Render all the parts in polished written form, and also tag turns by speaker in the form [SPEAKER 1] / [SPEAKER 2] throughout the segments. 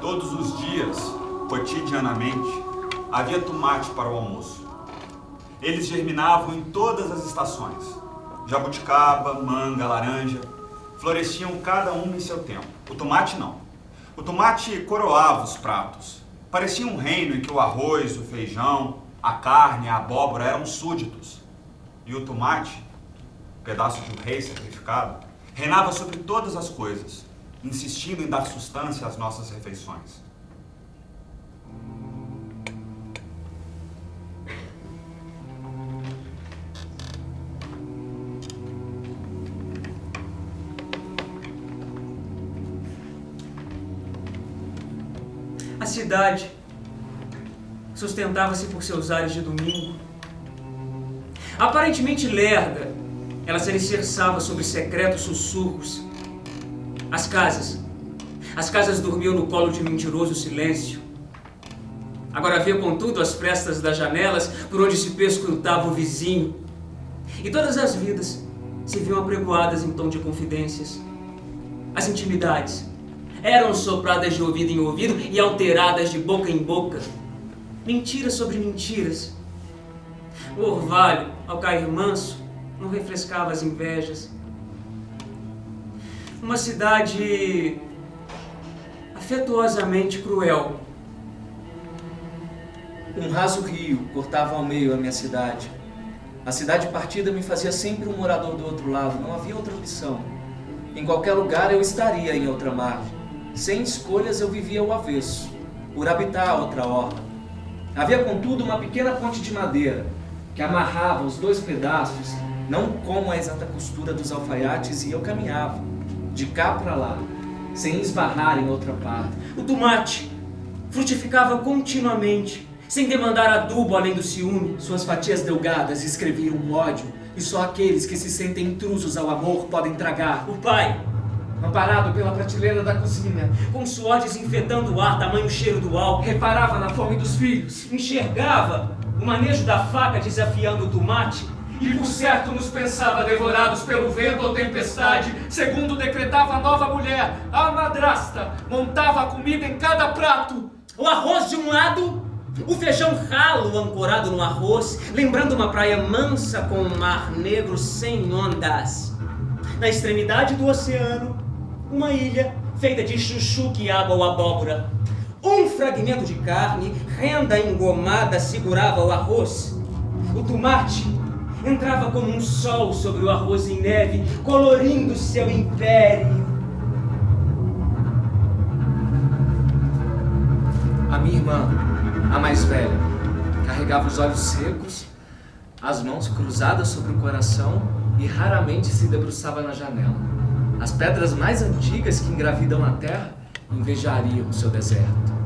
[SPEAKER 1] Todos os dias, cotidianamente, havia tomate para o almoço. Eles germinavam em todas as estações. Jabuticaba, manga, laranja, floresciam cada uma em seu tempo. O tomate não. O tomate coroava os pratos. Parecia um reino em que o arroz, o feijão, a carne, a abóbora eram súditos. E o tomate, pedaço de um rei sacrificado, reinava sobre todas as coisas, insistindo em dar sustância às nossas refeições.
[SPEAKER 2] A cidade sustentava-se por seus ares de domingo. Aparentemente lerda, ela se alicerçava sobre secretos sussurros. As casas dormiam no colo de mentiroso silêncio. Agora havia, contudo, as frestas das janelas por onde se perscrutava o vizinho. E todas as vidas se viam apregoadas em tom de confidências. As intimidades eram sopradas de ouvido em ouvido e alteradas de boca em boca. Mentiras sobre mentiras. O orvalho, ao cair manso, não refrescava as invejas. Uma cidade afetuosamente cruel.
[SPEAKER 3] Um raso rio cortava ao meio a minha cidade. A cidade partida me fazia sempre um morador do outro lado, não havia outra opção. Em qualquer lugar eu estaria em outra margem. Sem escolhas eu vivia ao avesso, por habitar outra orla. Havia, contudo, uma pequena ponte de madeira que amarrava os dois pedaços, não como a exata costura dos alfaiates, e eu caminhava, de cá para lá, sem esbarrar em outra parte.
[SPEAKER 2] O tomate frutificava continuamente, sem demandar adubo além do ciúme.
[SPEAKER 3] Suas fatias delgadas escreviam um ódio, e só aqueles que se sentem intrusos ao amor podem tragar.
[SPEAKER 2] O pai,
[SPEAKER 3] amparado pela prateleira da cozinha,
[SPEAKER 2] com suor desinfetando o ar, tamanho cheiro do álcool,
[SPEAKER 3] reparava na fome dos filhos,
[SPEAKER 2] enxergava o manejo da faca desafiando o tomate,
[SPEAKER 3] e por certo nos pensava devorados pelo vento ou tempestade, segundo decretava a nova mulher, a madrasta, montava a comida em cada prato.
[SPEAKER 2] O arroz de um lado, o feijão ralo ancorado no arroz, lembrando uma praia mansa com um mar negro sem ondas. Na extremidade do oceano, uma ilha feita de chuchu, quiabo ou abóbora. Um fragmento de carne, renda engomada, segurava o arroz. O tomate entrava como um sol sobre o arroz em neve, colorindo seu império.
[SPEAKER 3] A minha irmã, a mais velha, carregava os olhos secos, as mãos cruzadas sobre o coração e raramente se debruçava na janela. As pedras mais antigas que engravidam a terra invejariam o seu deserto.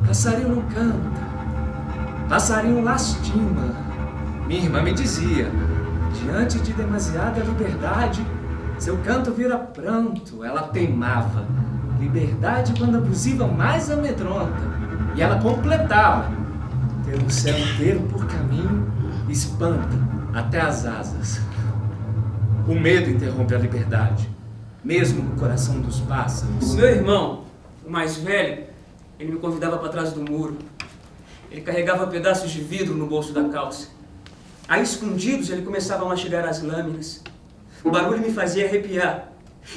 [SPEAKER 3] Passarinho não canta, passarinho lastima. Minha irmã me dizia, diante de demasiada liberdade, seu canto vira pranto. Ela teimava, liberdade quando abusiva mais amedronta. E ela completava, ter o céu inteiro por caminho, espanta até as asas. O medo interrompe a liberdade, mesmo no coração dos pássaros.
[SPEAKER 2] O meu irmão, o mais velho, ele me convidava para trás do muro. Ele carregava pedaços de vidro no bolso da calça. Aí, escondidos, ele começava a mastigar as lâminas. O barulho me fazia arrepiar.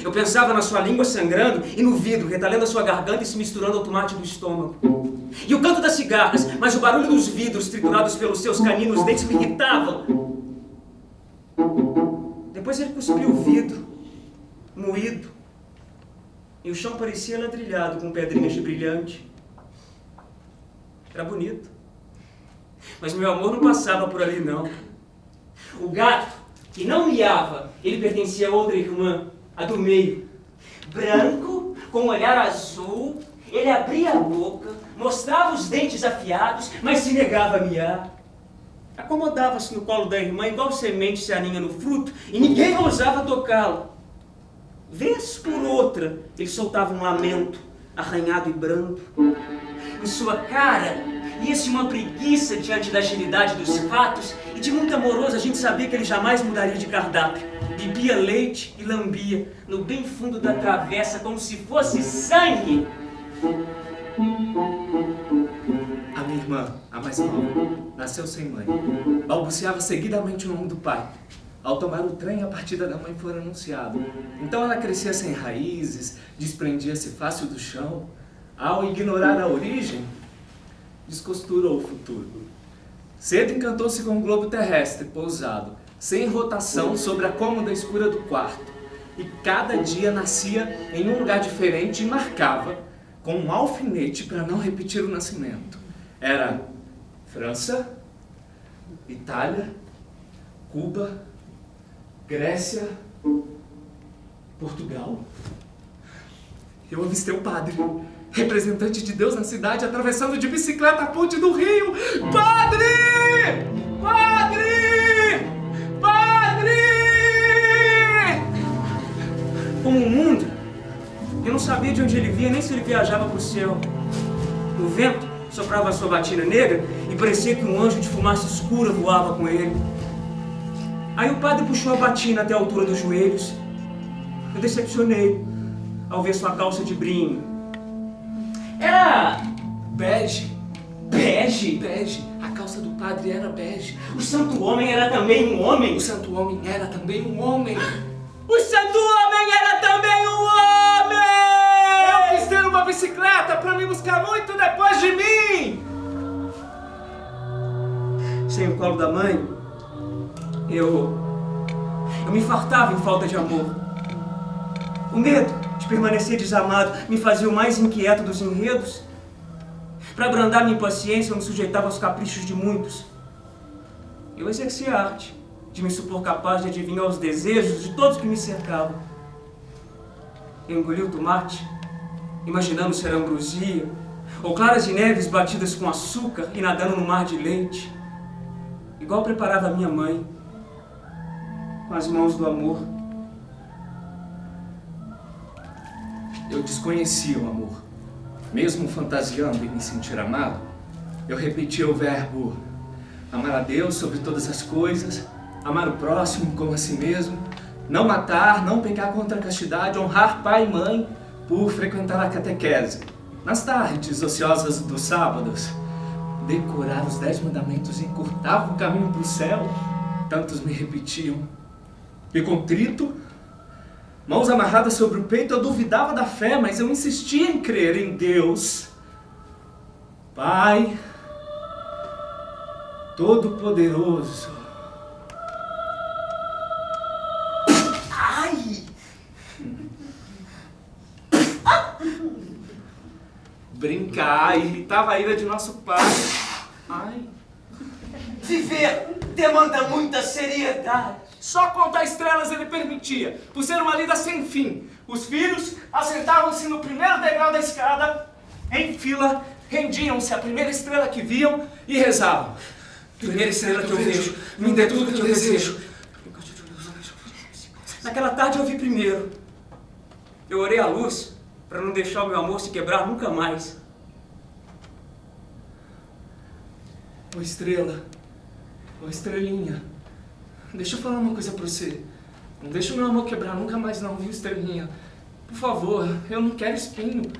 [SPEAKER 2] Eu pensava na sua língua sangrando e no vidro, retalhando a sua garganta e se misturando ao tomate do estômago. E o canto das cigarras, mas o barulho dos vidros triturados pelos seus caninos dentes me irritavam. Depois ele cuspiu o vidro, moído, e o chão parecia ladrilhado com pedrinhas de brilhante. Era bonito. Mas meu amor não passava por ali, não. O gato, que não miava, ele pertencia a outra irmã, a do meio. Branco, com um olhar azul, ele abria a boca, mostrava os dentes afiados, mas se negava a miar. Acomodava-se no colo da irmã, igual semente se aninha no fruto, e ninguém ousava tocá-lo. Vez por outra, ele soltava um lamento, arranhado e brando. Em sua cara, ia-se uma preguiça diante da agilidade dos ratos, e de muito amoroso a gente sabia que ele jamais mudaria de cardápio. Bebia leite e lambia, no bem fundo da travessa, como se fosse sangue.
[SPEAKER 3] A minha irmã, a mais nova, nasceu sem mãe. Balbuciava seguidamente o nome do pai. Ao tomar o trem, a partida da mãe foi anunciada. Então ela crescia sem raízes, desprendia-se fácil do chão. Ao ignorar a origem, descosturou o futuro. Cedo encantou-se com o globo terrestre pousado, sem rotação sobre a cômoda escura do quarto. E cada dia nascia em um lugar diferente e marcava com um alfinete para não repetir o nascimento. Era França, Itália, Cuba, Grécia, Portugal. Eu avistei o padre, representante de Deus na cidade, atravessando de bicicleta a ponte do rio. Padre! Padre! Padre!
[SPEAKER 2] Como o mundo, eu não sabia de onde ele vinha, nem se ele viajava para o céu. O vento soprava a sua batina negra e parecia que um anjo de fumaça escura voava com ele. Aí o padre puxou a batina até a altura dos joelhos. Eu decepcionei ao ver sua calça de brim. Era
[SPEAKER 3] Bege.
[SPEAKER 2] bege.
[SPEAKER 3] Bege. A calça do padre era bege.
[SPEAKER 2] O santo homem era também um homem.
[SPEAKER 3] O santo homem era também um homem.
[SPEAKER 2] O santo homem era também um homem!
[SPEAKER 3] Eu quis ter uma bicicleta para me buscar muito depois de mim!
[SPEAKER 2] Sem o colo da mãe, eu me fartava em falta de amor. O medo de permanecer desamado me fazia o mais inquieto dos enredos. Para abrandar minha impaciência, eu me sujeitava aos caprichos de muitos. Eu exercia a arte de me supor capaz de adivinhar os desejos de todos que me cercavam. Eu engoli o tomate, imaginando ser ambrosia, ou claras de neves batidas com açúcar e nadando no mar de leite, igual preparava a minha mãe, com as mãos do amor.
[SPEAKER 3] Eu desconhecia o amor. Mesmo fantasiando em me sentir amado, eu repetia o verbo amar a Deus sobre todas as coisas, amar o próximo como a si mesmo, não matar, não pecar contra a castidade, honrar pai e mãe por frequentar a catequese. Nas tardes ociosas dos sábados, decorar os 10 mandamentos encurtava o caminho para o céu. Tantos me repetiam. E contrito, mãos amarradas sobre o peito, eu duvidava da fé, mas eu insistia em crer em Deus, Pai Todo-Poderoso.
[SPEAKER 2] Ai!
[SPEAKER 3] Brincar irritava a ira de nosso pai. Ai.
[SPEAKER 2] Viver demanda muita seriedade.
[SPEAKER 3] Só contar estrelas ele permitia, por ser uma lida sem fim. Os filhos assentavam-se no primeiro degrau da escada, em fila, rendiam-se à primeira estrela que viam e rezavam.
[SPEAKER 2] Primeira estrela que eu vejo, me dê tudo que eu desejo. Naquela tarde eu vi primeiro. Eu orei à luz para não deixar o meu amor se quebrar nunca mais.
[SPEAKER 3] Ô estrela, ô estrelinha, deixa eu falar uma coisa pra você. Não deixa o meu amor quebrar nunca mais não, viu, estrelinha? Por favor, eu não quero espinho.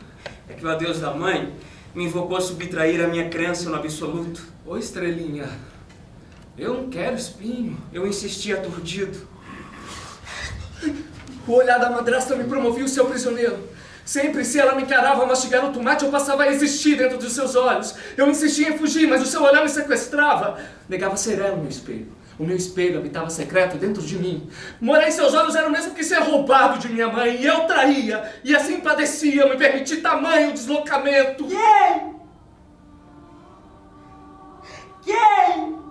[SPEAKER 2] É que o adeus da mãe me invocou a subtrair a minha crença no absoluto.
[SPEAKER 3] Ô estrelinha, eu não quero espinho.
[SPEAKER 2] Eu insisti aturdido.
[SPEAKER 3] O olhar da madrasta me promovia o seu prisioneiro. Sempre, se ela me encarava a mastigar o tomate, eu passava a existir dentro dos seus olhos. Eu insistia em fugir, mas o seu olhar me sequestrava. Negava ser ela o meu espelho. O meu espelho habitava secreto dentro de mim. Morar em seus olhos era o mesmo que ser roubado de minha mãe. E eu traía. E assim padecia, me permiti tamanho deslocamento.
[SPEAKER 2] Quem? Quem?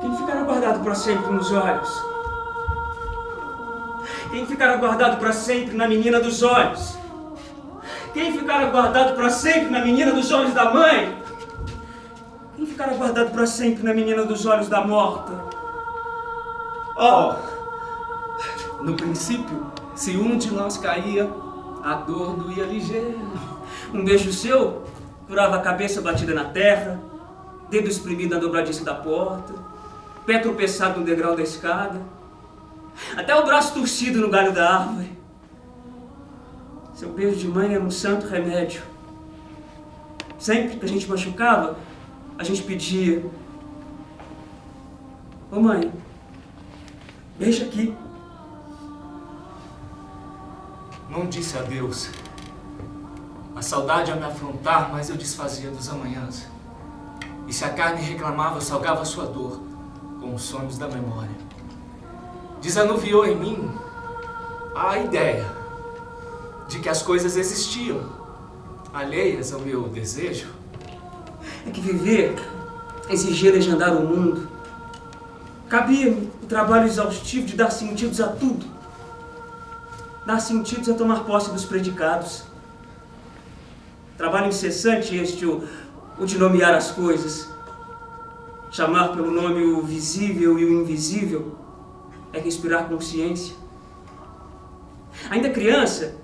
[SPEAKER 2] Quem ficará guardado para sempre nos olhos? Quem ficará guardado para sempre na menina dos olhos? Quem ficará guardado para sempre na menina dos olhos da mãe? Quem ficará guardado para sempre na menina dos olhos da morta?
[SPEAKER 3] Oh, no princípio, Se um de nós caía, a dor doía ligeira.
[SPEAKER 2] Um beijo seu curava a cabeça batida na terra, dedo espremido na dobradiça da porta, pé tropeçado no degrau da escada, até o braço torcido no galho da árvore. Seu beijo de mãe era um santo remédio. Sempre que a gente machucava, a gente pedia: ô mãe, beija aqui.
[SPEAKER 3] Não disse adeus. A saudade a me afrontar, mas eu desfazia dos amanhãs. E se a carne reclamava, eu salgava sua dor com os sonhos da memória. Desanuviou em mim a ideia de que as coisas existiam, alheias ao meu desejo.
[SPEAKER 2] É que viver exigia legendar o mundo. Cabia-me o trabalho exaustivo de dar sentidos a tudo. Dar sentidos a tomar posse dos predicados. Trabalho incessante este, o de nomear as coisas. Chamar pelo nome o visível e o invisível é respirar consciência. Ainda criança,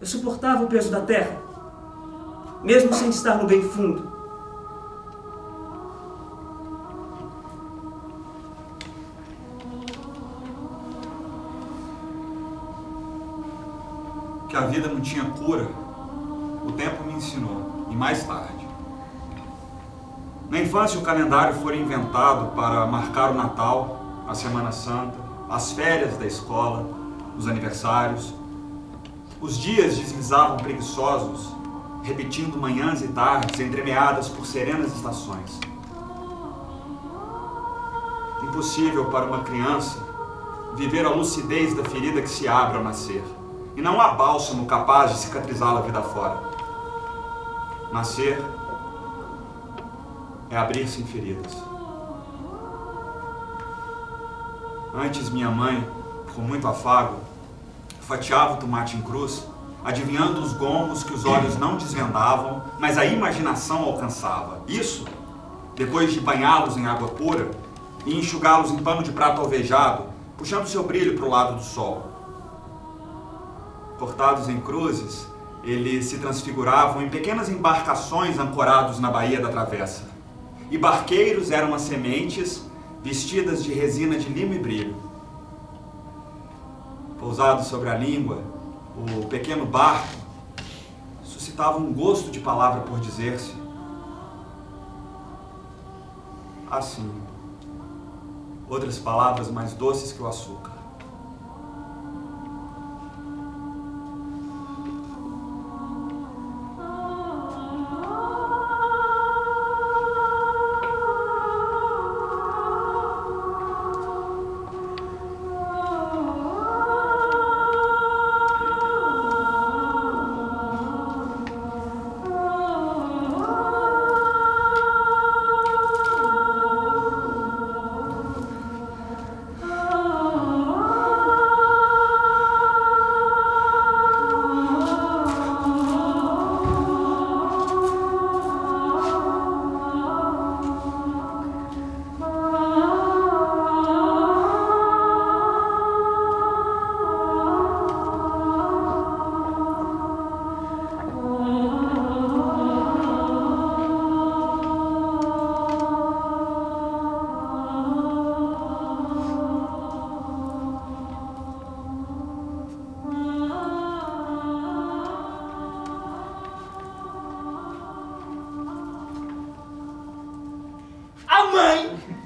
[SPEAKER 2] eu suportava o peso da terra, mesmo sem estar no bem fundo.
[SPEAKER 1] Que a vida não tinha cura, o tempo me ensinou, e mais tarde. Na infância, o calendário foi inventado para marcar o Natal, a Semana Santa, as férias da escola, os aniversários. Os dias deslizavam preguiçosos, repetindo manhãs e tardes entremeadas por serenas estações. Impossível para uma criança viver a lucidez da ferida que se abre ao nascer, e não há bálsamo capaz de cicatrizá-la a vida fora. Nascer é abrir-se em feridas. Antes, minha mãe, com muito afago, fatiava o tomate em cruz, adivinhando os gomos que os olhos não desvendavam, mas a imaginação alcançava. Isso, depois de banhá-los em água pura e enxugá-los em pano de prato alvejado, puxando seu brilho para o lado do sol. Cortados em cruzes, eles se transfiguravam em pequenas embarcações ancorados na Baía da Travessa. E barqueiros eram as sementes vestidas de resina de limo e brilho. Pousado sobre a língua, o pequeno barco suscitava um gosto de palavra por dizer-se. Assim, outras palavras mais doces que o açúcar.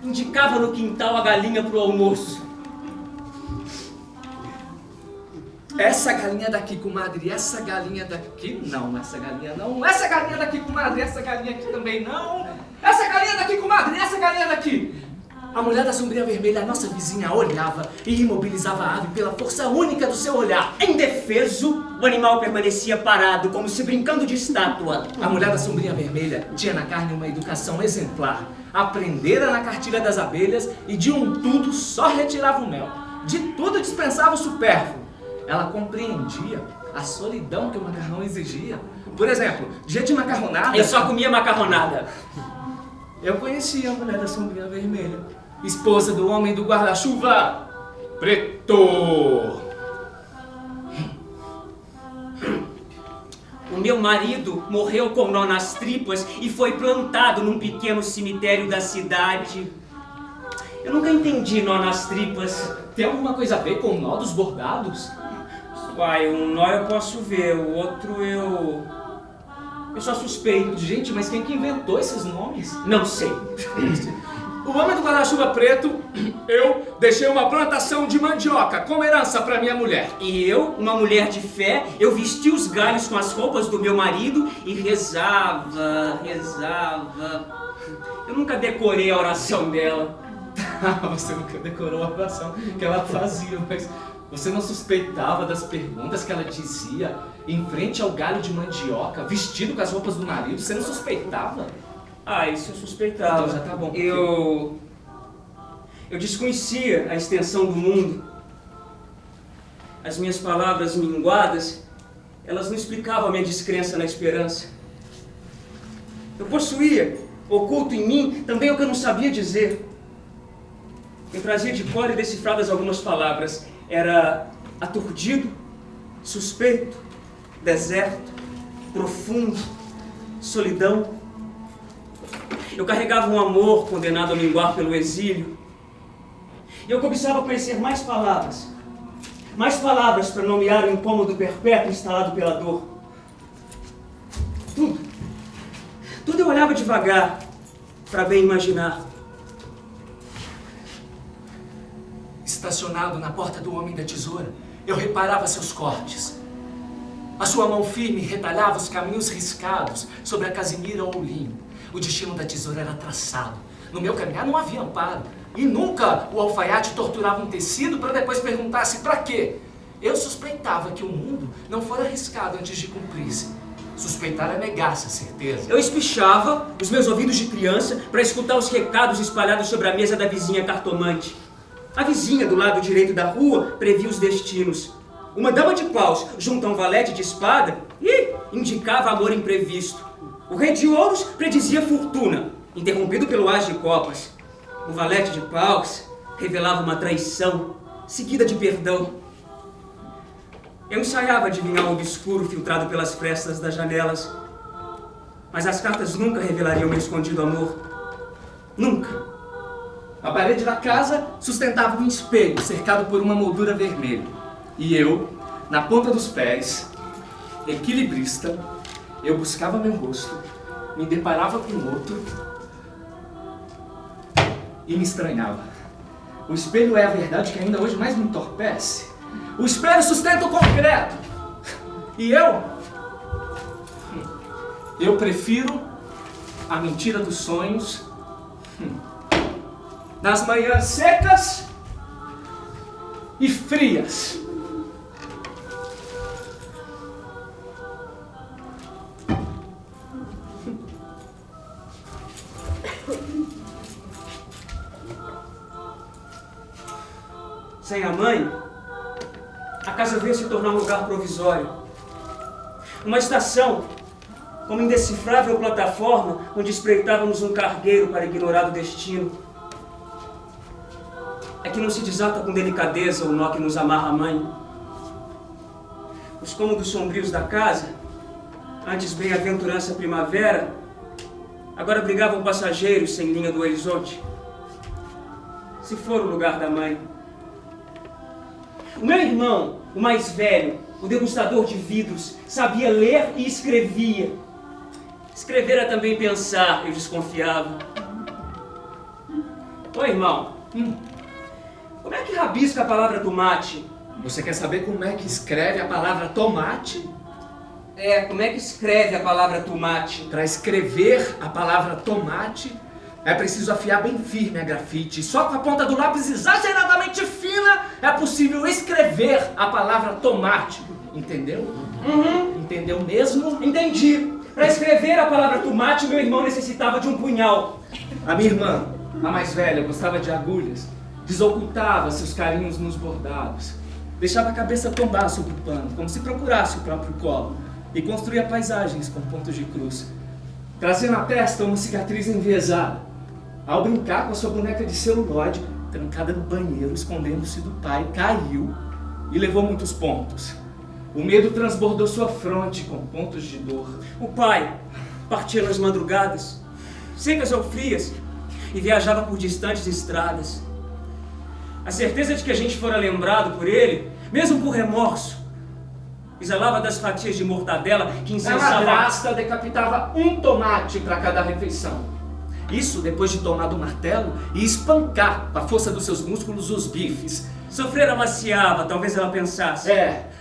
[SPEAKER 2] Indicava no quintal a galinha pro almoço.
[SPEAKER 3] Essa galinha daqui, comadre, essa galinha daqui não, essa galinha não, essa galinha daqui, comadre, essa galinha aqui também não, essa galinha daqui, comadre, essa galinha daqui. A mulher da sombrinha vermelha, a nossa vizinha, olhava e imobilizava a ave pela força única do seu olhar.
[SPEAKER 2] Indefeso, o animal permanecia parado, como se brincando de estátua.
[SPEAKER 3] A mulher da sombrinha vermelha tinha na carne uma educação exemplar. Aprendera na cartilha das abelhas e de um tudo só retirava o mel. De tudo dispensava o supérfluo. Ela compreendia a solidão que o macarrão exigia. Por exemplo, dia de macarronada...
[SPEAKER 2] Eu só comia macarronada.
[SPEAKER 3] Eu conhecia a mulher da sombrinha vermelha, esposa do homem do guarda-chuva preto.
[SPEAKER 2] O meu marido morreu com nó nas tripas e foi plantado num pequeno cemitério da cidade. Eu nunca entendi nó nas tripas.
[SPEAKER 3] Tem alguma coisa a ver com o nó dos bordados?
[SPEAKER 2] Pai, um nó eu posso ver, o outro eu só suspeito.
[SPEAKER 3] Gente, mas quem que inventou esses nomes?
[SPEAKER 2] Não sei.
[SPEAKER 3] O homem do guarda-chuva preto, eu deixei uma plantação de mandioca como herança para minha mulher.
[SPEAKER 2] E eu, uma mulher de fé, eu vesti os galhos com as roupas do meu marido e rezava. Eu nunca decorei a oração dela.
[SPEAKER 3] Você nunca decorou a oração que ela fazia, mas você não suspeitava das perguntas que ela dizia em frente ao galho de mandioca, vestido com as roupas do marido? Você não suspeitava?
[SPEAKER 2] Ah, isso eu suspeitava.
[SPEAKER 3] Então já tá bom.
[SPEAKER 2] Eu desconhecia a extensão do mundo. As minhas palavras minguadas, elas não explicavam a minha descrença na esperança. Eu possuía, oculto em mim, também o que eu não sabia dizer. Eu trazia de cor e decifradas algumas palavras. Era aturdido, suspeito, deserto, profundo, solidão. Eu carregava um amor condenado a minguar pelo exílio. E eu cobiçava conhecer mais palavras para nomear o incômodo perpétuo instalado pela dor. Tudo eu olhava devagar, para bem imaginar.
[SPEAKER 3] Estacionado na porta do homem da tesoura, eu reparava seus cortes. A sua mão firme retalhava os caminhos riscados sobre a casimira ou o linho. O destino da tesoura era traçado. No meu caminhar não havia amparo. E nunca o alfaiate torturava um tecido para depois perguntar-se para quê. Eu suspeitava que o mundo não fora arriscado antes de cumprir-se. Suspeitar é negar-se a certeza.
[SPEAKER 2] Eu espichava os meus ouvidos de criança para escutar os recados espalhados sobre a mesa da vizinha cartomante. A vizinha do lado direito da rua previa os destinos. Uma dama de paus junto a um valete de espada indicava amor imprevisto. O rei de ouros predizia fortuna, interrompido pelo as de copas. O valete de paus revelava uma traição, seguida de perdão. Eu ensaiava adivinhar o obscuro filtrado pelas frestas das janelas, mas as cartas nunca revelariam meu escondido amor. Nunca.
[SPEAKER 3] A parede da casa sustentava um espelho cercado por uma moldura vermelha. E eu, na ponta dos pés, equilibrista, eu buscava meu rosto, me deparava com o outro e me estranhava. O espelho é a verdade que ainda hoje mais me entorpece. O espelho sustenta o concreto. E eu prefiro a mentira dos sonhos nas manhãs secas e frias.
[SPEAKER 2] Sem a mãe, a casa veio se tornar um lugar provisório. Uma estação, como indecifrável plataforma onde espreitávamos um cargueiro para ignorar o destino. É que não se desata com delicadeza o nó que nos amarra a mãe. Os cômodos sombrios da casa, antes bem-aventurança primavera, agora brigavam passageiros sem linha do horizonte. Se for o lugar da mãe. O meu irmão, o mais velho, o degustador de vidros, sabia ler e escrevia. Escrever era também pensar, eu desconfiava. Ô irmão, como é que rabisca a palavra tomate?
[SPEAKER 3] Você quer saber como é que escreve a palavra tomate?
[SPEAKER 2] Como é que escreve a palavra tomate?
[SPEAKER 3] Para escrever a palavra tomate, é preciso afiar bem firme a grafite. Só com a ponta do lápis exageradamente fina é possível escrever a palavra tomate. Entendeu? Entendeu mesmo?
[SPEAKER 2] Entendi. Para escrever a palavra tomate, meu irmão necessitava de um punhal.
[SPEAKER 3] A minha irmã, a mais velha, gostava de agulhas. Desocultava seus carinhos nos bordados. Deixava a cabeça tombar sobre o pano, como se procurasse o próprio colo. E construía paisagens com pontos de cruz. Trazia na testa uma cicatriz enviesada. Ao brincar com a sua boneca de celulóide, trancada no banheiro, escondendo-se do pai, caiu e levou muitos pontos. O medo transbordou sua fronte com pontos de dor.
[SPEAKER 2] O pai partia nas madrugadas, secas ou frias, e viajava por distantes estradas. A certeza de que a gente fora lembrado por ele, mesmo por remorso, exalava das fatias de mortadela que
[SPEAKER 3] A
[SPEAKER 2] incensava...
[SPEAKER 3] madrasta decapitava um tomate para cada refeição. Isso depois de tomar do martelo e espancar com a força dos seus músculos os bifes.
[SPEAKER 2] Sofrer amaciava, talvez ela pensasse.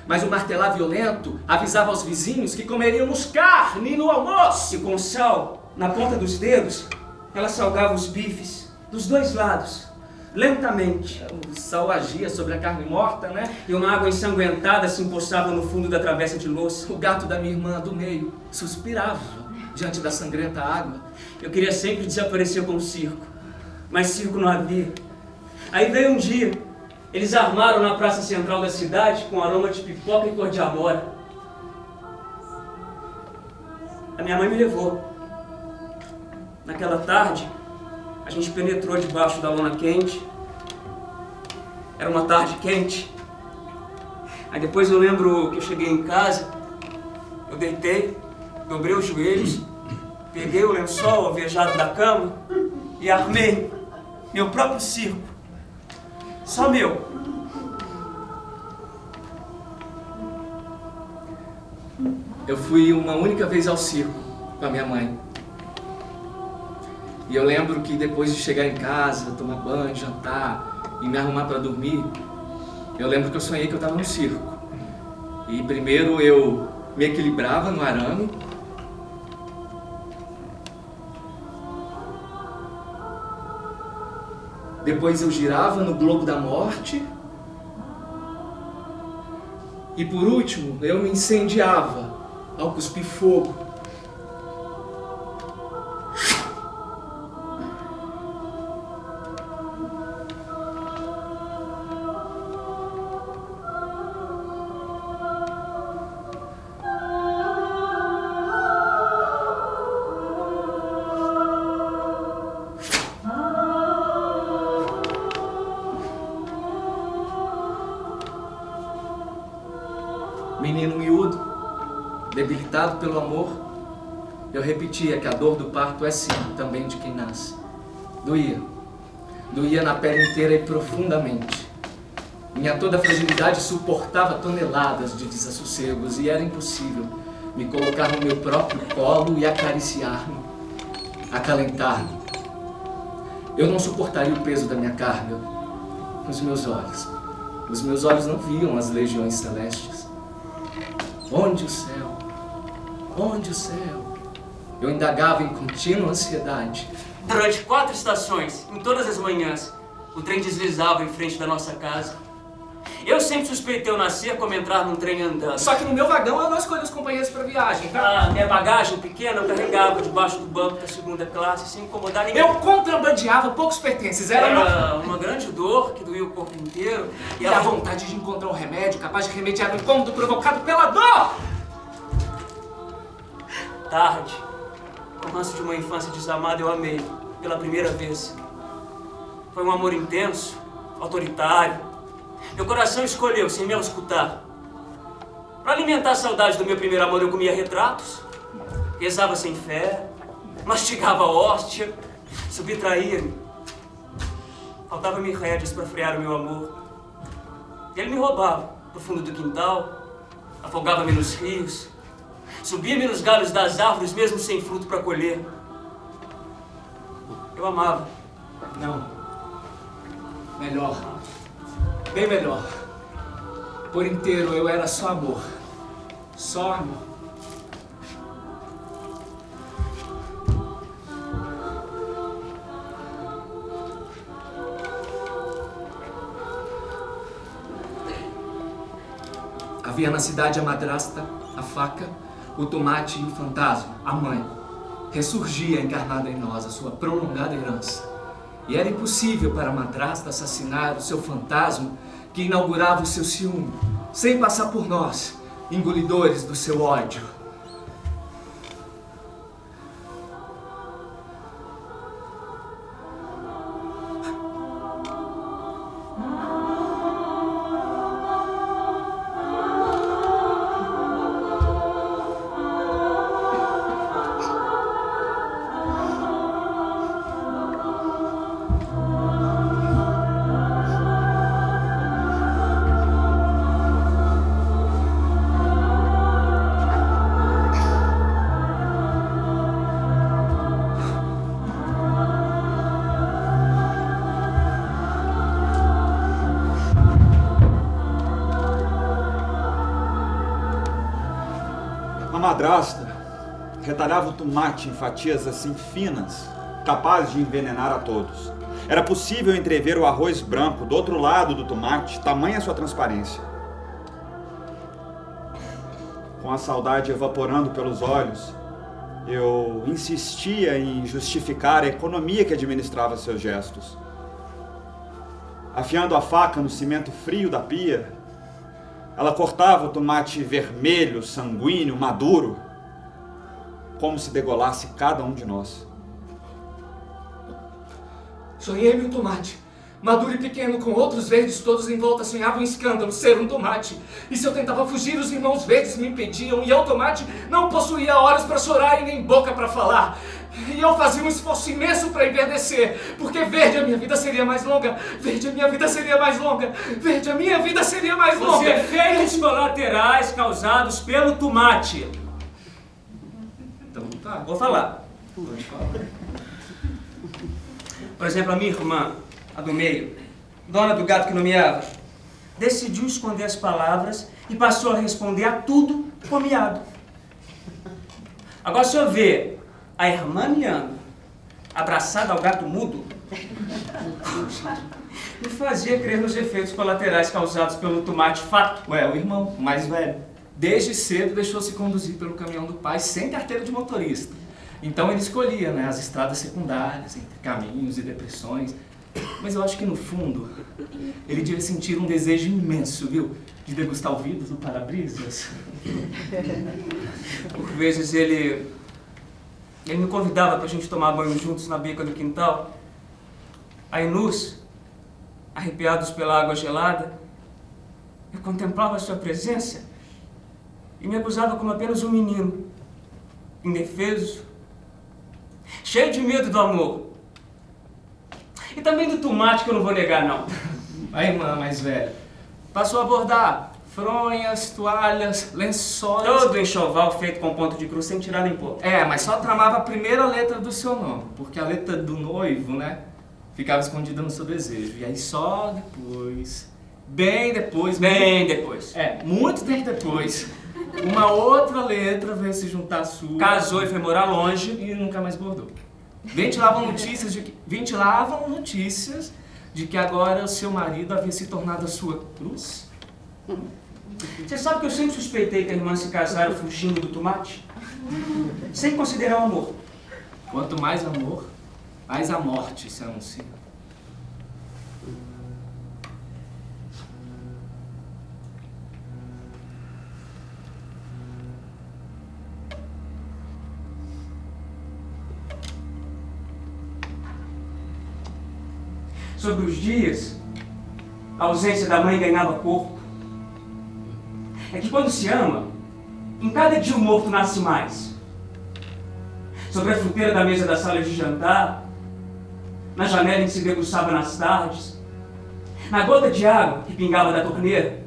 [SPEAKER 3] Mas o martelar violento avisava aos vizinhos que comeríamos carne no almoço.
[SPEAKER 2] E com sal na ponta dos dedos, ela salgava os bifes dos dois lados, lentamente.
[SPEAKER 3] O sal agia sobre a carne morta, né?
[SPEAKER 2] E uma água ensanguentada se empoçava no fundo da travessa de louça.
[SPEAKER 3] O gato da minha irmã do meio suspirava diante da sangrenta água.
[SPEAKER 2] Eu queria sempre desaparecer com o circo, mas circo não havia. Aí veio um dia, eles armaram na praça central da cidade com aroma de pipoca e cor de amora. A minha mãe me levou. Naquela tarde, a gente penetrou debaixo da lona quente. Era uma tarde quente. Aí depois eu lembro que eu cheguei em casa, eu deitei, dobrei os joelhos, peguei o lençol alvejado da cama e armei meu próprio circo. Só meu.
[SPEAKER 3] Eu fui uma única vez ao circo com a minha mãe. E eu lembro que depois de chegar em casa, tomar banho, jantar e me arrumar para dormir, eu lembro que eu sonhei que eu estava no circo. E primeiro eu me equilibrava no arame. Depois eu girava no globo da morte. E por último, eu me incendiava ao cuspir fogo. Menino miúdo, debilitado pelo amor, eu repetia que a dor do parto é sim também de quem nasce. Doía. Doía na pele inteira e profundamente. Minha toda fragilidade suportava toneladas de desassossegos e era impossível me colocar no meu próprio colo e acariciar-me, acalentar-me. Eu não suportaria o peso da minha carga. Os meus olhos não viam as legiões celestes. Onde o céu? Onde o céu? Eu indagava em contínua ansiedade.
[SPEAKER 2] Durante 4 estações, em todas as manhãs, o trem deslizava em frente da nossa casa. Eu sempre suspeitei eu nascer como entrar num trem andando.
[SPEAKER 3] Só que no meu vagão eu não escolhi os companheiros para viagem, tá?
[SPEAKER 2] Minha bagagem pequena eu carregava debaixo do banco da 2ª classe, sem incomodar ninguém.
[SPEAKER 3] Eu contrabandeava poucos pertences.
[SPEAKER 2] Era uma grande dor que doía o corpo inteiro.
[SPEAKER 3] E a vontade de encontrar um remédio capaz de remediar o incômodo provocado pela dor.
[SPEAKER 2] Tarde, romance de uma infância desamada, eu amei pela primeira vez. Foi um amor intenso, autoritário. Meu coração escolheu, sem me auscultar. Para alimentar a saudade do meu primeiro amor, eu comia retratos, rezava sem fé, mastigava hóstia, subtraía-me. Faltava-me rédeas para frear o meu amor. E ele me roubava pro fundo do quintal, afogava-me nos rios, subia-me nos galhos das árvores, mesmo sem fruto para colher. Eu amava.
[SPEAKER 3] Não. Melhor. Bem melhor. Por inteiro eu era só amor. Só amor. Havia na cidade a madrasta, a faca, o tomate e o fantasma, a mãe. Ressurgia encarnada em nós a sua prolongada herança. E era impossível para a madrasta assassinar o seu fantasma que inaugurava o seu ciúme, sem passar por nós, engolidores do seu ódio.
[SPEAKER 1] madrasta retalhava o tomate em fatias assim finas, capazes de envenenar a todos. Era possível entrever o arroz branco do outro lado do tomate, tamanha sua transparência. Com a saudade evaporando pelos olhos, eu insistia em justificar a economia que administrava seus gestos. Afiando a faca no cimento frio da pia, ela cortava o tomate vermelho, sanguíneo, maduro, como se degolasse cada um de nós.
[SPEAKER 3] Sonhei-me um tomate, maduro e pequeno, com outros verdes todos em volta, sonhava um escândalo, ser um tomate. E se eu tentava fugir, os irmãos verdes me impediam, e eu, tomate, não possuía olhos para chorar e nem boca para falar. E eu fazia um esforço imenso para enverdecer, porque verde a minha vida seria mais longa, verde a minha vida seria mais longa, verde a minha vida seria mais longa.
[SPEAKER 2] Os efeitos colaterais causados pelo tomate.
[SPEAKER 3] Então tá.
[SPEAKER 2] Vou falar.
[SPEAKER 3] Pode falar.
[SPEAKER 2] Por exemplo, a minha irmã, a do meio, dona do gato que nomeava, decidiu esconder as palavras e passou a responder a tudo com miado. Agora, se eu ver a irmã miando abraçada ao gato mudo, me fazia crer nos efeitos colaterais causados pelo tomate fato.
[SPEAKER 3] Ué, o irmão, o mais velho, desde cedo deixou-se conduzir pelo caminhão do pai sem carteira de motorista. Então ele escolhia, né, as estradas secundárias, entre caminhos e depressões. Mas eu acho que no fundo, ele devia sentir um desejo imenso, viu? De degustar o vidro do para-brisas.
[SPEAKER 2] Por vezes ele me convidava pra gente tomar banho juntos na bica do quintal. Aí nus, arrepiados pela água gelada, eu contemplava a sua presença e me acusava como apenas um menino, indefeso, cheio de medo do amor. E também do tomate, que eu não vou negar, não.
[SPEAKER 3] A irmã mais velha passou a bordar fronhas, toalhas, lençóis...
[SPEAKER 2] Todo enxoval feito com ponto de cruz sem tirar nem pôr.
[SPEAKER 3] É, mas só tramava a primeira letra do seu nome, porque a letra do noivo, né, ficava escondida no seu desejo. E aí só depois, bem depois... muito tempo depois, uma outra letra veio se juntar à sua...
[SPEAKER 2] Casou e foi morar longe.
[SPEAKER 3] E nunca mais bordou. Ventilavam notícias de que agora o seu marido havia se tornado a sua cruz.
[SPEAKER 2] Você sabe que eu sempre suspeitei que a irmã se casara fugindo do tomate? Sem considerar o amor.
[SPEAKER 3] Quanto mais amor, mais a morte se anuncia.
[SPEAKER 2] Sobre os dias, a ausência da mãe ganhava corpo. É que quando se ama, em cada dia o morto nasce mais. Sobre a fruteira da mesa da sala de jantar, na janela em que se debruçava nas tardes, na gota de água que pingava da torneira,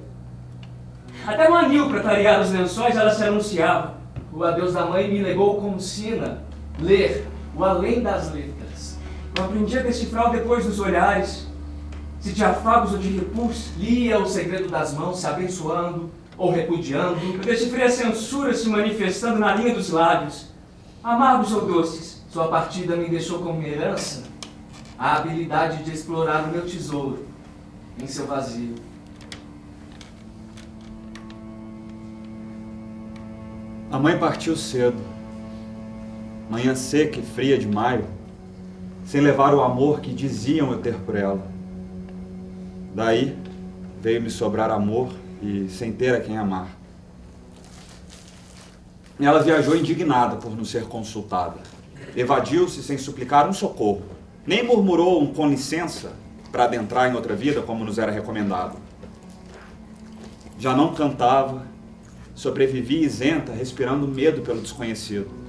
[SPEAKER 2] até no anil para clarear os lençóis ela se anunciava.
[SPEAKER 3] O adeus da mãe me legou como sina ler o além das letras.
[SPEAKER 2] Eu aprendi a decifrar depois dos olhares, se de afagos ou de repulso.
[SPEAKER 3] Lia o segredo das mãos se abençoando ou repudiando.
[SPEAKER 2] Eu decifrei a censura se manifestando na linha dos lábios, amargos ou doces.
[SPEAKER 3] Sua partida me deixou como herança a habilidade de explorar o meu tesouro em seu vazio.
[SPEAKER 1] A mãe partiu cedo, manhã seca e fria de maio, sem levar o amor que diziam eu ter por ela. Daí veio me sobrar amor e sem ter a quem amar. Ela viajou indignada por não ser consultada. Evadiu-se sem suplicar um socorro. Nem murmurou um com licença para adentrar em outra vida como nos era recomendado. Já não cantava, sobrevivia isenta, respirando medo pelo desconhecido.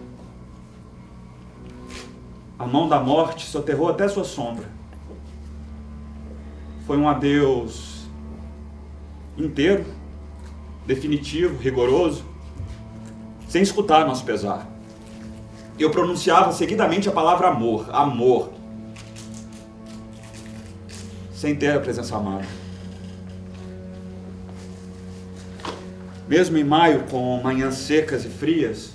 [SPEAKER 1] A mão da morte soterrou até sua sombra. Foi um adeus inteiro, definitivo, rigoroso, sem escutar nosso pesar. Eu pronunciava seguidamente a palavra amor, amor, sem ter a presença amada. Mesmo em maio, com manhãs secas e frias,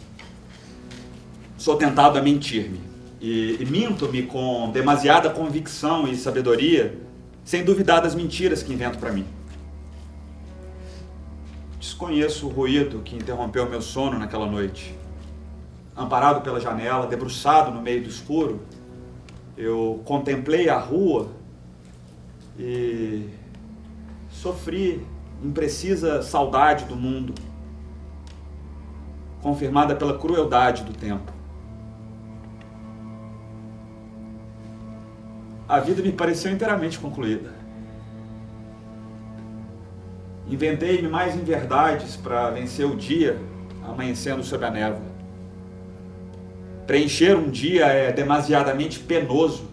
[SPEAKER 1] sou tentado a mentir-me. E minto-me com demasiada convicção e sabedoria, sem duvidar das mentiras que invento para mim. Desconheço o ruído que interrompeu meu sono naquela noite. Amparado pela janela, debruçado no meio do escuro, eu contemplei a rua e sofri imprecisa saudade do mundo, confirmada pela crueldade do tempo. A vida me pareceu inteiramente concluída. Inventei-me mais inverdades para vencer o dia, amanhecendo sob a névoa. Preencher um dia é demasiadamente penoso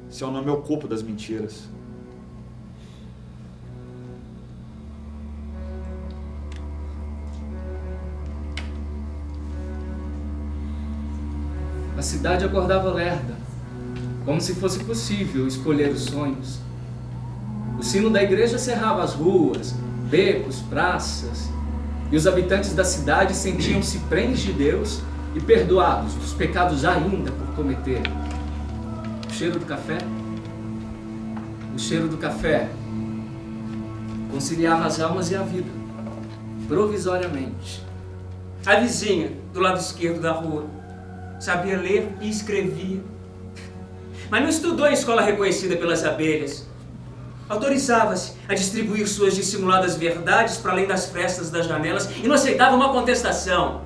[SPEAKER 1] se eu não me ocupo das mentiras.
[SPEAKER 3] A cidade acordava lerda, como se fosse possível escolher os sonhos. O sino da igreja cerrava as ruas, becos, praças, e os habitantes da cidade sentiam-se prêmios de Deus e perdoados dos pecados ainda por cometer. O cheiro do café conciliava as almas e a vida, provisoriamente.
[SPEAKER 2] A vizinha, do lado esquerdo da rua, sabia ler e escrevia, mas não estudou em escola reconhecida pelas abelhas. Autorizava-se a distribuir suas dissimuladas verdades para além das frestas das janelas e não aceitava uma contestação.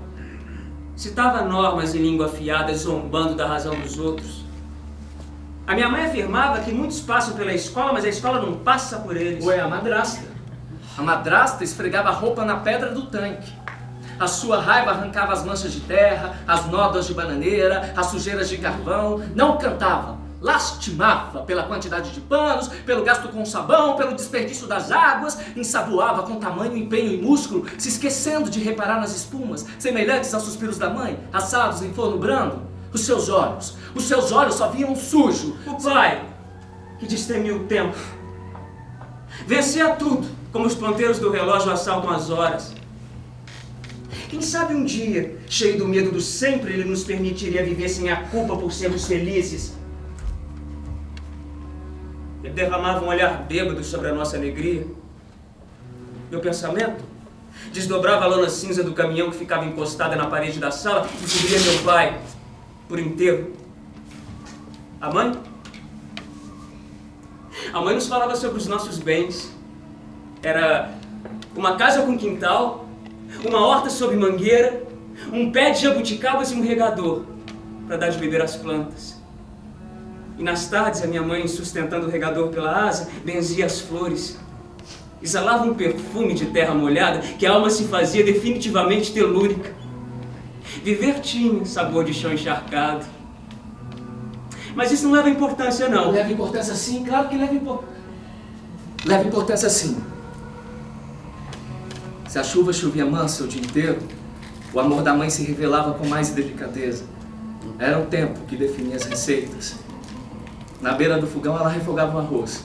[SPEAKER 2] Citava normas em língua afiada, zombando da razão dos outros. A minha mãe afirmava que muitos passam pela escola, mas a escola não passa por eles.
[SPEAKER 3] Ué, a madrasta. A madrasta esfregava a roupa na pedra do tanque. A sua raiva arrancava as manchas de terra, as nódoas de bananeira, as sujeiras de carvão. Não cantava, lastimava pela quantidade de panos, pelo gasto com sabão, pelo desperdício das águas. Ensaboava com tamanho, empenho e músculo, se esquecendo de reparar nas espumas, semelhantes aos suspiros da mãe, assados em forno brando. Os seus olhos só viam sujo.
[SPEAKER 2] O pai, que destemiu o tempo, vencia tudo, como os ponteiros do relógio assaltam as horas. Quem sabe um dia, cheio do medo do sempre, ele nos permitiria viver sem a culpa por sermos felizes. Ele derramava um olhar bêbado sobre a nossa alegria. Meu pensamento desdobrava a lona cinza do caminhão que ficava encostada na parede da sala e cobria meu pai por inteiro. A mãe nos falava sobre os nossos bens. Era uma casa com quintal, uma horta sob mangueira, um pé de jabuticabas e um regador para dar de beber às plantas. E nas tardes a minha mãe, sustentando o regador pela asa, benzia as flores. Exalava um perfume de terra molhada que a alma se fazia definitivamente telúrica. Viver tinha sabor de chão encharcado. Mas isso não leva importância, não.
[SPEAKER 3] Leva importância sim, claro que leva importância. Leva importância sim. Se a chuva chovia mansa o dia inteiro, o amor da mãe se revelava com mais delicadeza. Era o tempo que definia as receitas. Na beira do fogão ela refogava o arroz.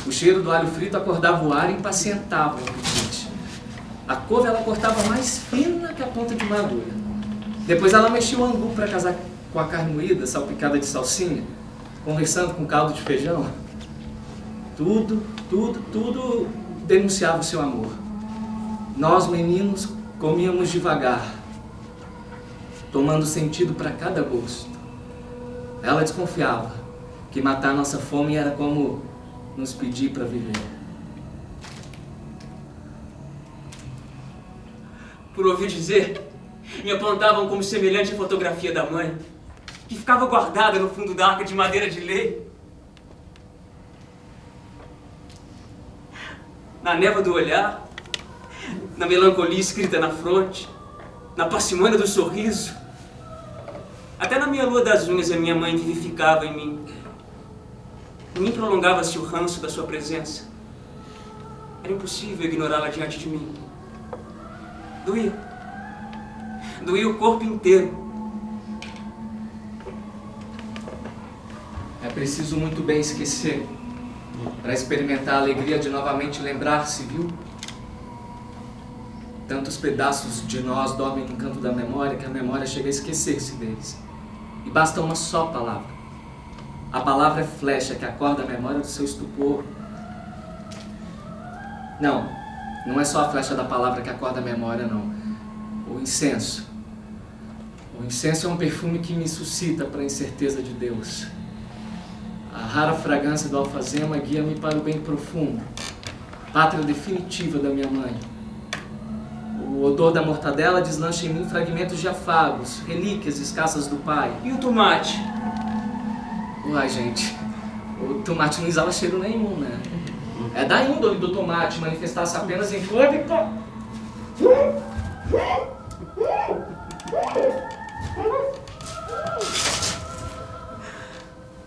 [SPEAKER 3] O cheiro do alho frito acordava o ar e impacientava o apetite. A couve ela cortava mais fina que a ponta de uma agulha. Depois ela mexia o angu para casar com a carne moída, salpicada de salsinha, conversando com caldo de feijão. Tudo denunciava o seu amor. Nós, meninos, comíamos devagar, tomando sentido para cada gosto. Ela desconfiava que matar nossa fome era como nos pedir para viver.
[SPEAKER 2] Por ouvir dizer, me apontavam como semelhante à fotografia da mãe, que ficava guardada no fundo da arca de madeira de lei. Na névoa do olhar, na melancolia escrita na fronte, na parcimônia do sorriso, até na minha lua das unhas a minha mãe vivificava em mim. Em mim prolongava-se o ranço da sua presença. Era impossível ignorá-la diante de mim. Doía o corpo inteiro.
[SPEAKER 3] É preciso muito bem esquecer para experimentar a alegria de novamente lembrar-se, viu? Tantos pedaços de nós dormem no canto da memória que a memória chega a esquecer-se deles. E basta uma só palavra. A palavra é flecha que acorda a memória do seu estupor. Não é só a flecha da palavra que acorda a memória, não. O incenso. O incenso é um perfume que me suscita para a incerteza de Deus. A rara fragrância do alfazema guia-me para o bem profundo, pátria definitiva da minha mãe. O odor da mortadela deslancha em mim fragmentos de afagos, relíquias escassas do pai.
[SPEAKER 2] E o tomate?
[SPEAKER 3] Uai, gente, o tomate não exala cheiro nenhum, né? É da índole do tomate manifestar-se apenas em cor e...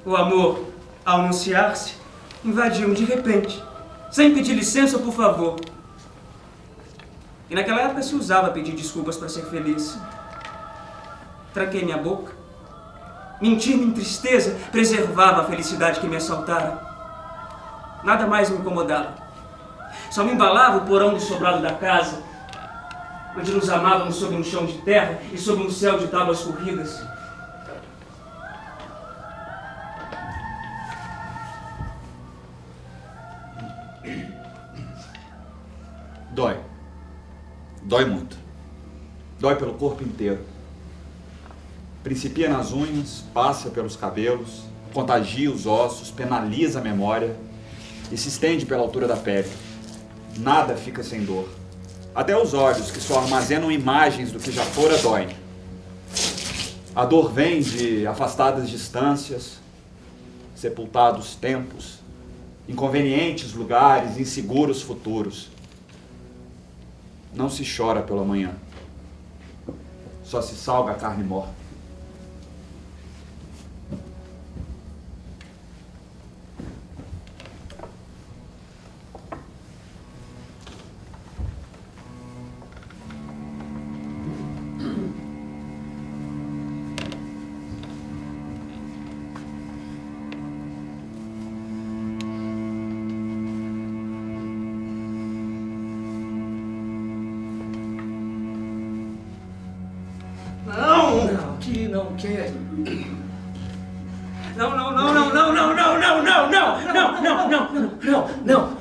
[SPEAKER 2] O amor, ao anunciar-se, invadiu-me de repente, sem pedir licença, por favor. E naquela época se usava pedir desculpas para ser feliz. Tranquei minha boca. Mentir-me em tristeza preservava a felicidade que me assaltara. Nada mais me incomodava. Só me embalava o porão do sobrado da casa, onde nos amávamos sob um chão de terra e sob um céu de tábuas corridas.
[SPEAKER 1] Dói. Dói muito. Dói pelo corpo inteiro. Principia nas unhas, passa pelos cabelos, contagia os ossos, penaliza a memória e se estende pela altura da pele. Nada fica sem dor. Até os olhos, que só armazenam imagens do que já fora, doem. A dor vem de afastadas distâncias, sepultados tempos, inconvenientes lugares, inseguros futuros. Não se chora pelo amanhã. Só se salga a carne morta.
[SPEAKER 3] Não quer.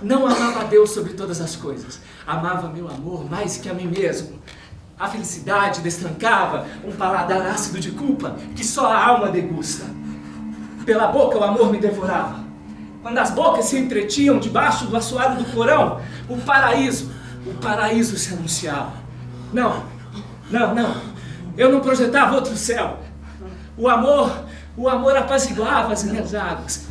[SPEAKER 3] Não amava a Deus sobre todas as coisas. Amava meu amor mais que a mim mesmo. A felicidade destrancava um paladar ácido de culpa que só a alma degusta. Pela boca o amor me devorava. Quando as bocas se entretinham debaixo do assoalho do porão, o paraíso se anunciava. Não. Eu não projetava outro céu. O amor apaziguava as minhas águas.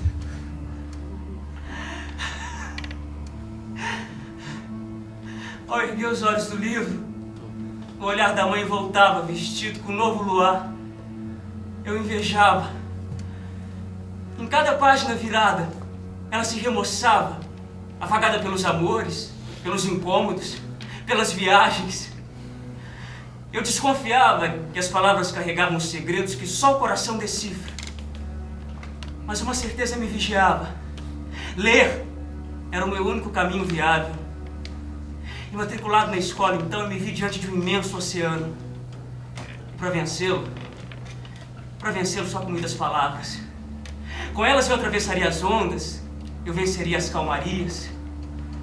[SPEAKER 2] Ao erguer os olhos do livro, o olhar da mãe voltava vestido com um novo luar. Eu invejava. Em cada página virada, ela se remoçava, afagada pelos amores, pelos incômodos, pelas viagens. Eu desconfiava que as palavras carregavam segredos que só o coração decifra. Mas uma certeza me vigiava. Ler era o meu único caminho viável. E matriculado na escola, então, eu me vi diante de um imenso oceano. E para vencê-lo só com muitas palavras. Com elas eu atravessaria as ondas, eu venceria as calmarias,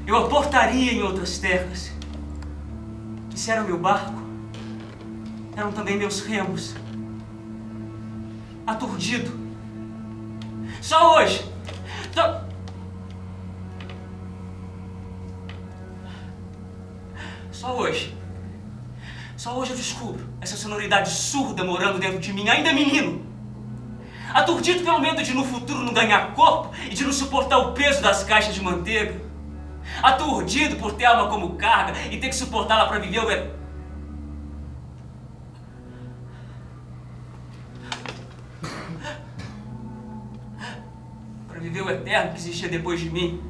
[SPEAKER 2] eu aportaria em outras terras. E se era o meu barco, eram também meus remos. Aturdido. Só hoje. Só hoje eu descubro essa sonoridade surda morando dentro de mim, ainda menino. Aturdido pelo medo de no futuro não ganhar corpo e de não suportar o peso das caixas de manteiga. Aturdido por ter alma como carga e ter que suportá-la para viver o viver o eterno que existia depois de mim.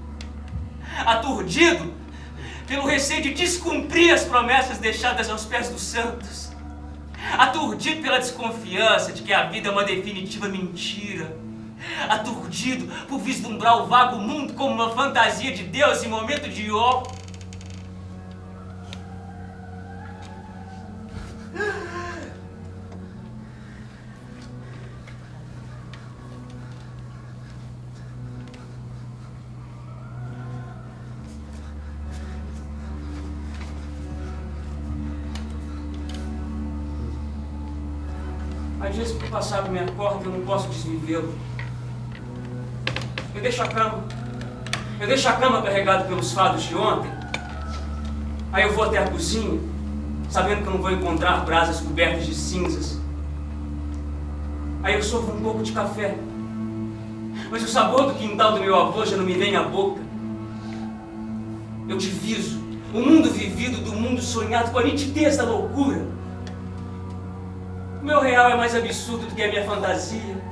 [SPEAKER 2] Aturdido pelo receio de descumprir as promessas deixadas aos pés dos santos. Aturdido pela desconfiança de que a vida é uma definitiva mentira. Aturdido por vislumbrar o vago mundo como uma fantasia de Deus em momento de ó. Há dias que o passado me acorda e eu não posso desvivê-lo. Eu deixo a cama carregada pelos fados de ontem. Aí eu vou até a cozinha, sabendo que eu não vou encontrar brasas cobertas de cinzas. Aí eu sofro um pouco de café. Mas o sabor do quintal do meu avô já não me vem à boca. Eu diviso o mundo vivido do mundo sonhado com a nitidez da loucura. O meu real é mais absurdo do que a minha fantasia.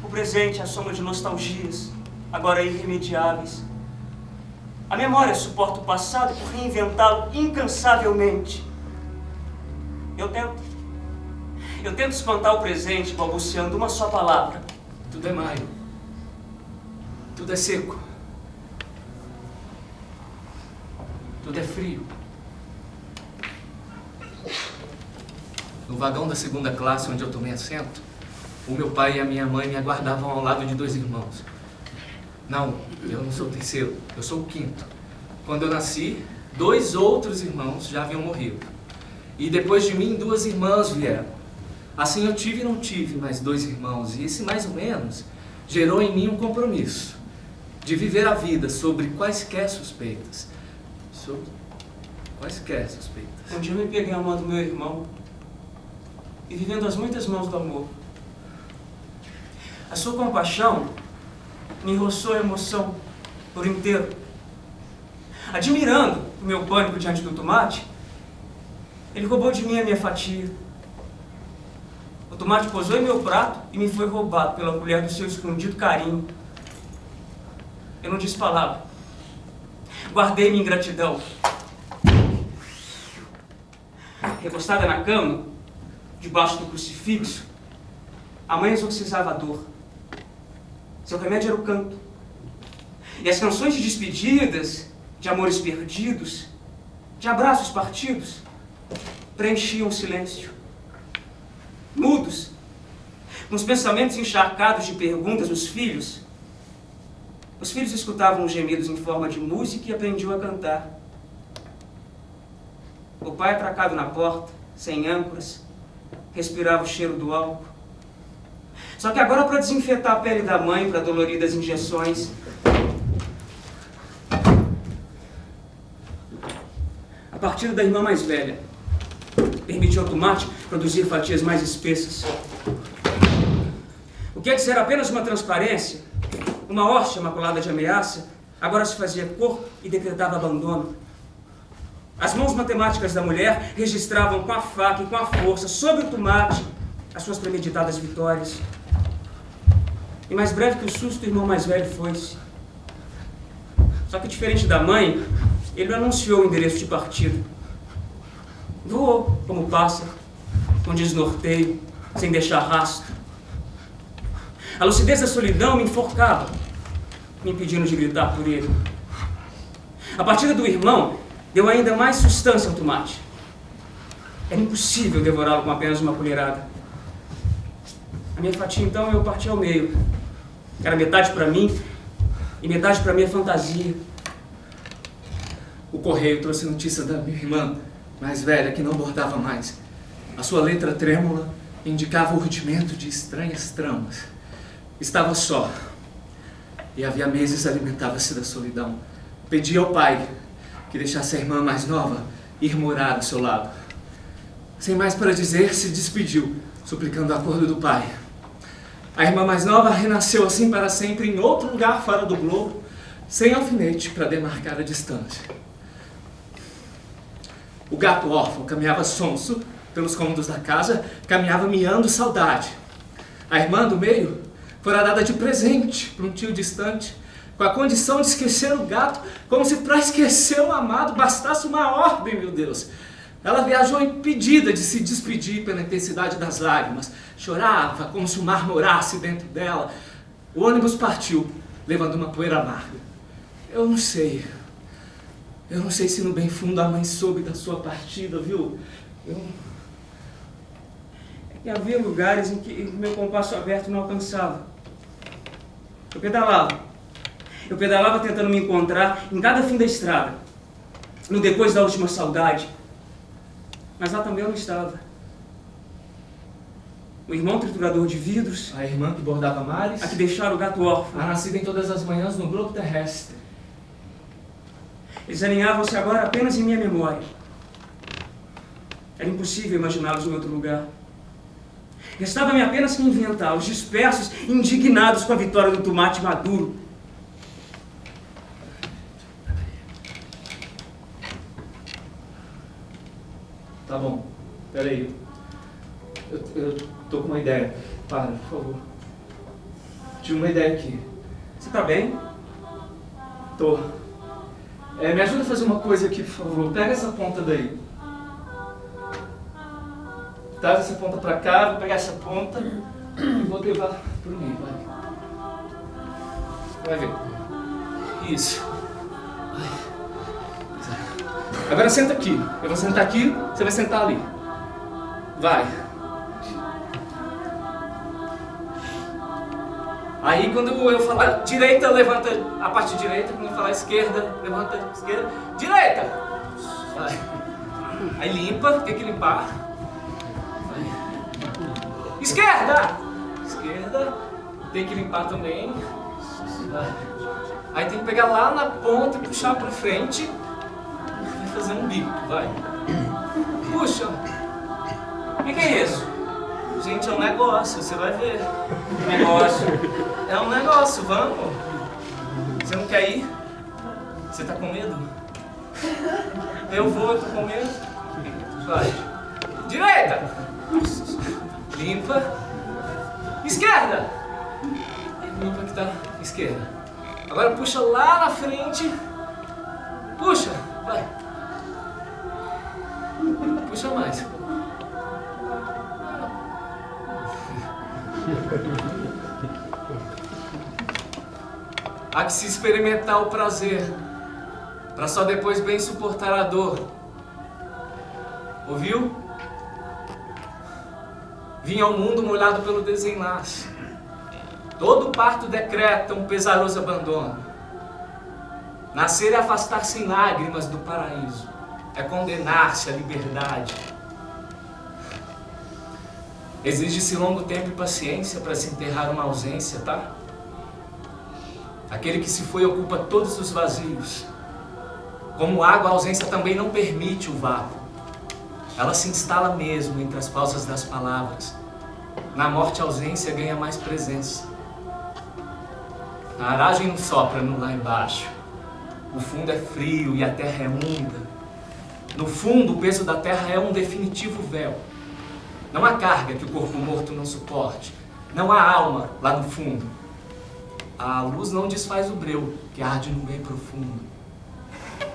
[SPEAKER 2] O presente é a soma de nostalgias, agora irremediáveis. A memória suporta o passado por reinventá-lo incansavelmente. Eu tento espantar o presente balbuciando uma só palavra.
[SPEAKER 3] Tudo é maio. Tudo é seco. Tudo é frio. No vagão da segunda classe, onde eu tomei assento, o meu pai e a minha mãe me aguardavam ao lado de 2 irmãos. Não, eu não sou o terceiro, eu sou o 5º. Quando eu nasci, 2 outros irmãos já haviam morrido. E depois de mim, 2 irmãs vieram. Assim eu tive e não tive mais 2 irmãos. E esse mais ou menos gerou em mim um compromisso de viver a vida sobre quaisquer suspeitas. Sobre quaisquer suspeitas.
[SPEAKER 2] Um dia eu me peguei amando meu irmão e vivendo as muitas mãos do amor. A sua compaixão me enroçou a emoção por inteiro. Admirando o meu pânico diante do tomate, ele roubou de mim a minha fatia. O tomate pousou em meu prato e me foi roubado pela colher do seu escondido carinho. Eu não disse palavra. Guardei minha ingratidão. Recostada na cama, debaixo do crucifixo, a mãe exorcizava a dor. Seu remédio era o canto. E as canções de despedidas, de amores perdidos, de abraços partidos, preenchiam o silêncio. Mudos, com os pensamentos encharcados de perguntas, os filhos escutavam os gemidos em forma de música e aprendiam a cantar. O pai, atracado na porta, sem âncoras, respirava o cheiro do álcool. Só que agora, para desinfetar a pele da mãe, para doloridas injeções, a partida da irmã mais velha permitiu ao tomate produzir fatias mais espessas. O que antes era apenas uma transparência, uma hóstia maculada de ameaça, agora se fazia corpo e decretava abandono. As mãos matemáticas da mulher registravam com a faca e com a força sobre o tomate as suas premeditadas vitórias. E mais breve que o susto, o irmão mais velho foi-se. Só que, diferente da mãe, ele não anunciou o endereço de partida. Voou como pássaro, com desnorteio, sem deixar rastro. A lucidez da solidão me enforcava, me impedindo de gritar por ele. A partida do irmão deu ainda mais sustância ao tomate. Era impossível devorá-lo com apenas uma colherada. A minha fatia, então, eu parti ao meio. Era metade para mim e metade para minha fantasia.
[SPEAKER 3] O correio trouxe notícia da minha irmã mais velha, que não bordava mais. A sua letra trêmula indicava o rudimento de estranhas tramas. Estava só, e havia meses alimentava-se da solidão. Pedia ao pai que deixasse a irmã mais nova ir morar ao seu lado. Sem mais para dizer, se despediu, suplicando o acordo do pai. A irmã mais nova renasceu assim para sempre em outro lugar fora do globo, sem alfinete para demarcar a distância. O gato órfão caminhava sonso pelos cômodos da casa, caminhava miando saudade. A irmã do meio fora dada de presente para um tio distante, com a condição de esquecer o gato, como se para esquecer o amado bastasse uma ordem, meu Deus. Ela viajou impedida de se despedir pela intensidade das lágrimas. Chorava como se o mar morasse dentro dela. O ônibus partiu, levando uma poeira amarga. Eu não sei se no bem fundo a mãe soube da sua partida, viu?
[SPEAKER 2] É que havia lugares em que o meu compasso aberto não alcançava. Eu pedalava tentando me encontrar em cada fim da estrada, no depois da última saudade. Mas lá também eu não estava. O irmão triturador de vidros.
[SPEAKER 3] A irmã que bordava mares.
[SPEAKER 2] A que deixara o gato órfão.
[SPEAKER 3] A nascida em todas as manhãs no globo terrestre.
[SPEAKER 2] Eles alinhavam-se agora apenas em minha memória. Era impossível imaginá-los em outro lugar. Restava-me apenas que inventá-los, dispersos, indignados com a vitória do tomate maduro.
[SPEAKER 3] Tá bom, peraí. Eu tô com uma ideia. Para, por favor. Tive uma ideia aqui.
[SPEAKER 2] Você tá bem?
[SPEAKER 3] Tô. Me ajuda a fazer uma coisa aqui, por favor. Pega essa ponta daí. Traz essa ponta pra cá, vou pegar essa ponta e vou levar pro meio, vai. Vai ver. Isso. Agora senta aqui. Eu vou sentar aqui, você vai sentar ali. Vai. Aí quando eu falar direita, levanta a parte direita. Quando eu falar esquerda, levanta a esquerda. Direita! Vai. Aí limpa, tem que limpar. Vai. Esquerda! Esquerda. Tem que limpar também. Vai. Aí tem que pegar lá na ponta e puxar pra frente. E fazer um bico, vai. Puxa.
[SPEAKER 2] O que é isso?
[SPEAKER 3] Gente, é um negócio, você vai ver.
[SPEAKER 2] Negócio.
[SPEAKER 3] É um negócio, vamos. Você não quer ir? Você tá com medo? Eu tô com medo. Vai. Direita! Limpa. Esquerda! Limpa que tá esquerda. Agora puxa lá na frente. Puxa, vai. Puxa mais. Há que se experimentar o prazer, para só depois bem suportar a dor. Ouviu? Vim ao mundo molhado pelo desenlace. Todo parto decreta um pesaroso abandono. Nascer é afastar-se em lágrimas do paraíso. É condenar-se à liberdade. Exige-se longo tempo e paciência para se enterrar uma ausência, tá? Aquele que se foi ocupa todos os vazios. Como água, a ausência também não permite o vácuo. Ela se instala mesmo entre as pausas das palavras. Na morte, a ausência ganha mais presença. A aragem não sopra no lá embaixo. O fundo é frio e a terra é úmida. No fundo, o peso da terra é um definitivo véu. Não há carga que o corpo morto não suporte. Não há alma lá no fundo. A luz não desfaz o breu que arde no bem profundo.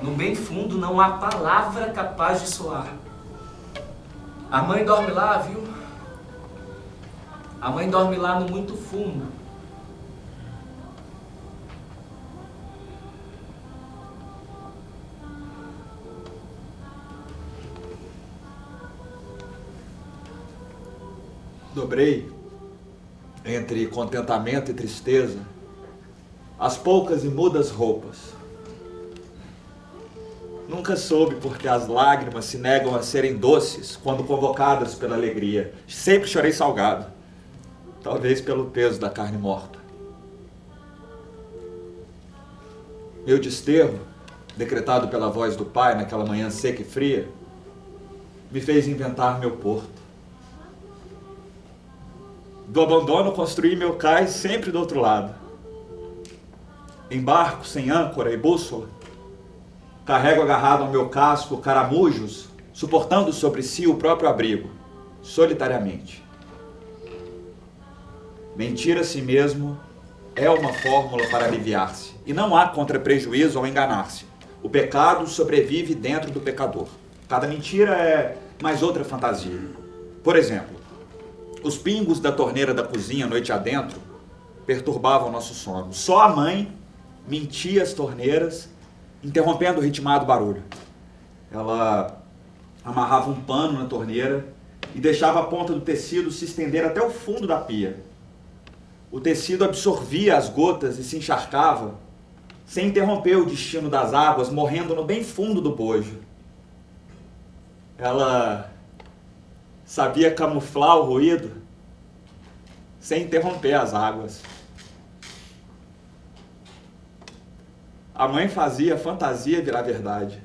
[SPEAKER 3] No bem fundo não há palavra capaz de soar. A mãe dorme lá, viu? A mãe dorme lá no muito fundo.
[SPEAKER 4] Dobrei, entre contentamento e tristeza, as poucas e mudas roupas. Nunca soube porque as lágrimas se negam a serem doces quando convocadas pela alegria. Sempre chorei salgado, talvez pelo peso da carne morta. Meu desterro, decretado pela voz do pai naquela manhã seca e fria, me fez inventar meu porto. Do abandono construí meu cais sempre do outro lado. Em barco sem âncora e bússola, carrego agarrado ao meu casco caramujos, suportando sobre si o próprio abrigo, solitariamente. Mentir a si mesmo é uma fórmula para aliviar-se, e não há contra-prejuízo ao enganar-se. O pecado sobrevive dentro do pecador. Cada mentira é mais outra fantasia. Por exemplo, os pingos da torneira da cozinha noite adentro perturbavam nosso sono. Só a mãe mentia as torneiras, interrompendo o ritmado barulho. Ela amarrava um pano na torneira e deixava a ponta do tecido se estender até o fundo da pia. O tecido absorvia as gotas e se encharcava, sem interromper o destino das águas, morrendo no bem fundo do bojo. Ela sabia camuflar o ruído sem interromper as águas. A mãe fazia a fantasia virar verdade.